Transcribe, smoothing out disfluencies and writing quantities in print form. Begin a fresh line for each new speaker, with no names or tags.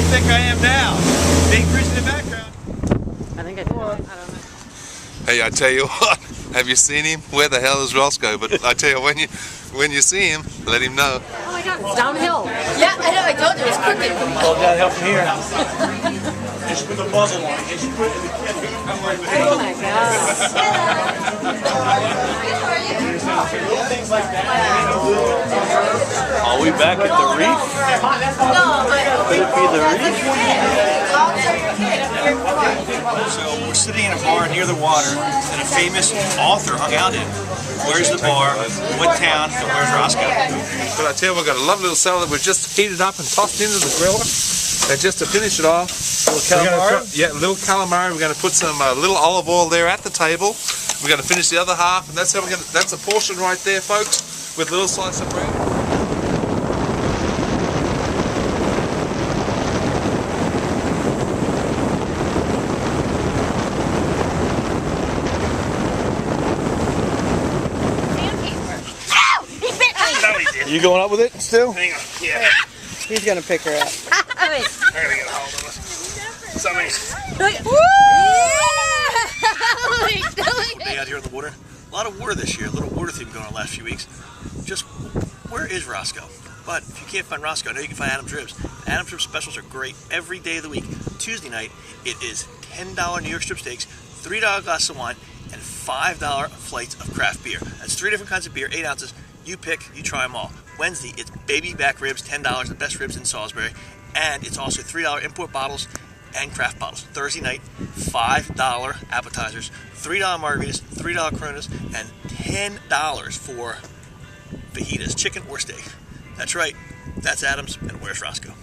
you think I am now? Big Chris in the background.
I think I do. I don't know.
Hey, I tell you what, have you seen him? Where the hell is Roscoe? But I tell you, when you see him, let him know.
Oh my God, it's downhill.
Yeah, I know, I told you, it's crooked.
All downhill from here.
Just with the muzzle on.
Oh my God.
Are we back at the reef? Could it be the reef? So we're sitting in a bar near the water that a famous author hung out in. Where's the bar? What town? And where's Roscoe?
But I tell you, we've got a lovely little salad that we've just heated up and tossed into the griller. And just to finish it off,
Calamari?
little calamari. We're going to put some little olive oil there at the table. We're going to finish the other half, and that's how we're going to. That's a portion right there, folks, with a little slice of bread.
Are you going up with it still?
Hang on. Yeah.
He's gonna pick her up.
I gotta get a hold of it. Something.
Day out here in the water. A lot of water this year. A little water theme going on the last few weeks. Just where is Roscoe? But if you can't find Roscoe, I know you can find Adam's Ribs. Adam's Ribs specials are great every day of the week. Tuesday night, it is $10 New York strip steaks, $3 glass of wine, and $5 flights of craft beer. That's 3 different kinds of beer, 8 ounces. You pick, you try them all. Wednesday, it's baby back ribs, $10, the best ribs in Salisbury. And it's also $3 import bottles and craft bottles. Thursday night, $5 appetizers, $3 margaritas, $3 Coronas, and $10 for fajitas, chicken or steak. That's right, that's Adams, and where's Roscoe?